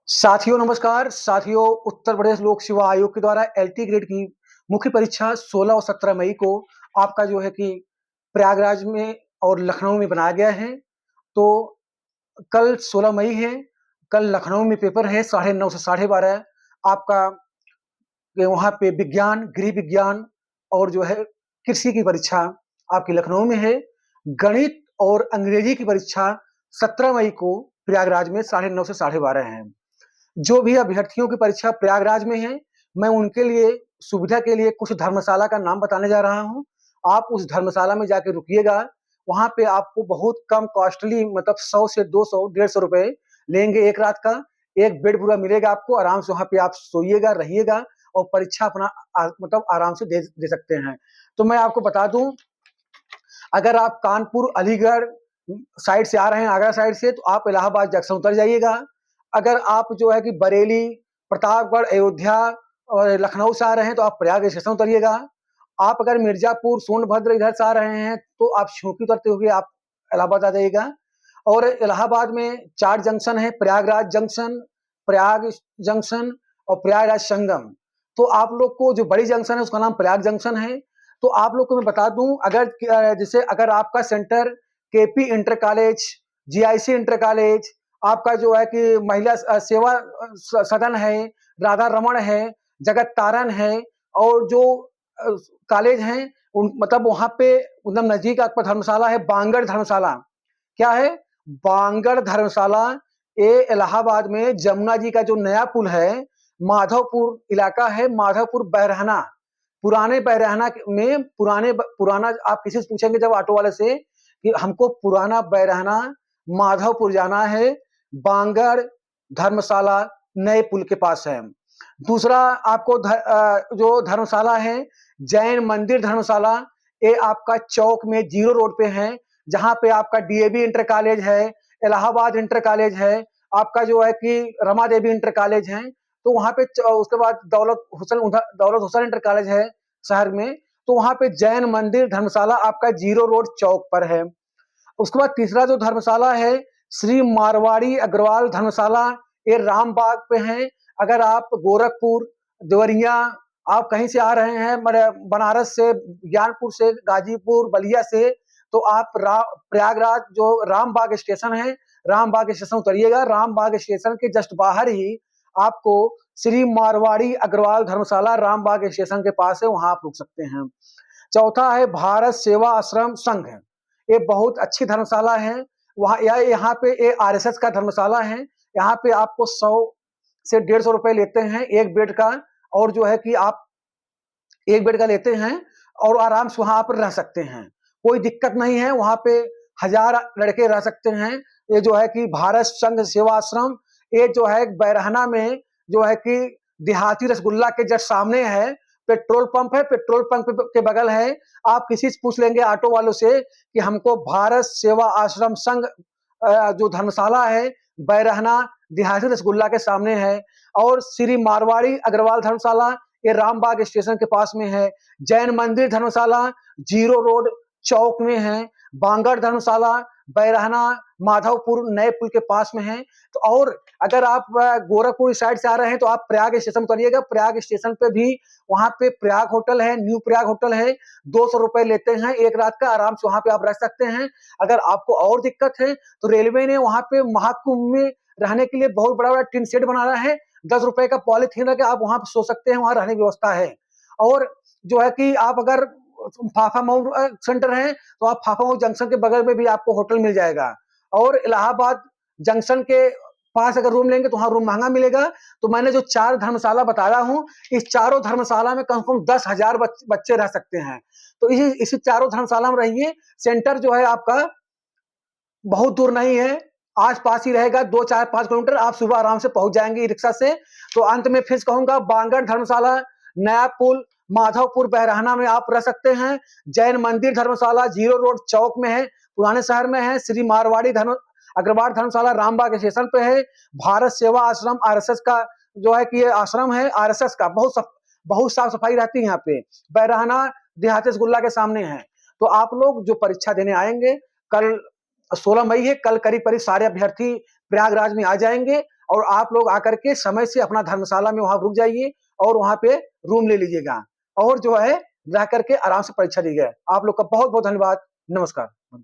साथियों नमस्कार। साथियों, उत्तर प्रदेश लोक सेवा आयोग के द्वारा एलटी ग्रेड की मुख्य परीक्षा 16 और 17 मई को आपका जो है कि प्रयागराज में और लखनऊ में बनाया गया है। तो कल 16 मई है। कल लखनऊ में पेपर है 9:30 से 12:30। आपका वहाँ पे विज्ञान, गृह विज्ञान और जो है कृषि की परीक्षा आपकी लखनऊ में है। गणित और अंग्रेजी की परीक्षा 17 मई को प्रयागराज में 9:30 से 12:30 है। जो भी अभ्यर्थियों की परीक्षा प्रयागराज में है, मैं उनके लिए सुविधा के लिए कुछ धर्मशाला का नाम बताने जा रहा हूँ। आप उस धर्मशाला में जाके रुकिएगा। वहाँ पे आपको बहुत कम कॉस्टली मतलब 100 से 200, 150 रुपए लेंगे एक रात का। एक बेड पूरा मिलेगा आपको, आराम से वहाँ पे आप सोइएगा, रहिएगा और परीक्षा अपना मतलब आराम से दे सकते हैं। तो मैं आपको बता दूँ, अगर आप कानपुर, अलीगढ़ साइड से आ रहे हैं, आगरा साइड से, तो आप इलाहाबाद जंक्शन उतर जाइएगा। अगर आप जो है कि बरेली, प्रतापगढ़, अयोध्या और लखनऊ से आ रहे हैं, तो आप प्रयाग स्टेशन उतरिएगा। आप अगर मिर्जापुर, सोनभद्र इधर से आ रहे हैं, तो आप छुकी उतरते हुए आप इलाहाबाद आ जाइएगा। और इलाहाबाद में 4 जंक्शन है: प्रयागराज जंक्शन, प्रयाग जंक्शन और प्रयागराज संगम। तो आप लोग को जो बड़ी जंक्शन है उसका नाम प्रयाग जंक्शन है। तो आप लोग को मैं बता दूं, अगर जैसे अगर आपका centre KP inter college, GIC inter college, आपका जो है कि महिला सेवा सदन है, राधा रमन है, जगत तारण है और जो कॉलेज हैं उन मतलब वहाँ पे एकदम नजदीक आपका धर्मशाला है बांगड़ धर्मशाला। क्या है? बांगड़ धर्मशाला। ये इलाहाबाद में जमुना जी का जो नया पुल है, माधवपुर इलाका है, माधवपुर बैरहना, पुराने बैरहना में पुराना आप किसी से पूछेंगे जब ऑटो वाले से कि हमको पुराना बैरहना माधवपुर जाना है, बांगड़ धर्मशाला नए पुल के पास है। दूसरा आपको जो धर्मशाला है जैन मंदिर धर्मशाला, ये आपका चौक में जीरो रोड पे है, जहाँ पे आपका डीएवी इंटर कॉलेज है, इलाहाबाद इंटर कॉलेज है, आपका जो है कि रमा देवी इंटर कॉलेज है। तो वहाँ पे उसके बाद दौलत हुसैन इंटर कॉलेज है शहर में। तो वहाँ पे जैन मंदिर धर्मशाला आपका जीरो रोड चौक पर है। उसके बाद तीसरा जो धर्मशाला है श्री मारवाड़ी अग्रवाल धर्मशाला, ये रामबाग पे है। अगर आप गोरखपुर, देवरिया, आप कहीं से आ रहे हैं, बनारस से, ज्ञानपुर से, गाजीपुर, बलिया से, तो आप प्रयागराज जो रामबाग स्टेशन है, रामबाग स्टेशन उतरिएगा। रामबाग स्टेशन के जस्ट बाहर ही आपको श्री मारवाड़ी अग्रवाल धर्मशाला रामबाग स्टेशन के पास है, वहां आप रुक सकते हैं। चौथा है भारत सेवा आश्रम संघ। ये बहुत अच्छी धर्मशाला है। वहाँ यहाँ पे ये आरएसएस का धर्मशाला है। यहाँ पे आपको 100 से 150 रुपए लेते हैं एक बेड का, और जो है कि आप एक बेड का लेते हैं और आराम से वहां पर रह सकते हैं, कोई दिक्कत नहीं है। वहां पे 1000 लड़के रह सकते हैं। ये जो है कि भारत संघ सेवा आश्रम, ये जो है बैरहना में जो है कि देहाती रसगुल्ला के जस्ट सामने है। पेट्रोल पंप है, पेट्रोल पंप के बगल है। आप किसी से पूछ लेंगे ऑटो वालों से कि हमको भारत सेवा आश्रम संघ जो धर्मशाला है बैरहना देहाती रसगुल्ला के सामने है। और श्री मारवाड़ी अग्रवाल धर्मशाला, ये रामबाग स्टेशन के पास में है। जैन मंदिर धर्मशाला जीरो रोड चौक में है। बांगड़ धर्मशाला बैरहना माधवपुर नए पुल के पास में है। तो और अगर आप गोरखपुर साइड से आ रहे हैं तो आप प्रयाग स्टेशन उतरिएगा। प्रयाग स्टेशन पे भी वहां पे प्रयाग होटल है, न्यू प्रयाग होटल है, 200 रुपए लेते हैं एक रात का, आराम से वहां पे आप रह सकते हैं। अगर आपको और दिक्कत है तो रेलवे ने वहां पे महाकुंभ में रहने के लिए बहुत बड़ा बड़ा टिन शेड बना रहा है। 10 रुपए का पॉलिथीन रख के आप वहां सो सकते हैं, वहां रहने की व्यवस्था है। और जो है कि आप अगर फाफा मऊ सेंटर है तो आप फाफा मऊ जंक्शन के बगल में भी आपको होटल मिल जाएगा। और इलाहाबाद जंक्शन के पास अगर रूम लेंगे तो वहां रूम महंगा मिलेगा। तो मैंने जो 4 धर्मशाला बताया हूँ, इस चारों धर्मशाला में कम से कम 10,000 बच्चे रह सकते हैं। तो इसी चारों धर्मशाला में रहिए। सेंटर जो है आपका बहुत दूर नहीं है, आस पास ही रहेगा, 2 4 5 किलोमीटर। आप सुबह आराम से पहुंच जाएंगे रिक्शा से। तो अंत में फिर कहूंगा, बांगड़ धर्मशाला नया पुल माधवपुर बैरहना में आप रह सकते हैं। जैन मंदिर धर्मशाला जीरो रोड चौक में है, पुराने शहर में है। श्री मारवाड़ी अग्रवाल धर्मशाला रामबाग स्टेशन पे है। भारत सेवा आश्रम आरएसएस का जो है कि ये आश्रम है आरएसएस का, बहुत साफ सफाई रहती है यहाँ पे। बैरहना देहाती रसगुल्ला के सामने है। तो आप लोग जो परीक्षा देने आएंगे, कल 16 मई है, कल करीब करीब सारे अभ्यर्थी प्रयागराज में आ जाएंगे। और आप लोग आकर के समय से अपना धर्मशाला में वहाँ रुक जाइए और वहाँ पे रूम ले लीजिएगा और जो है रह करके आराम से परीक्षा दीजिएगा। आप लोग का बहुत-बहुत धन्यवाद। नमस्कार।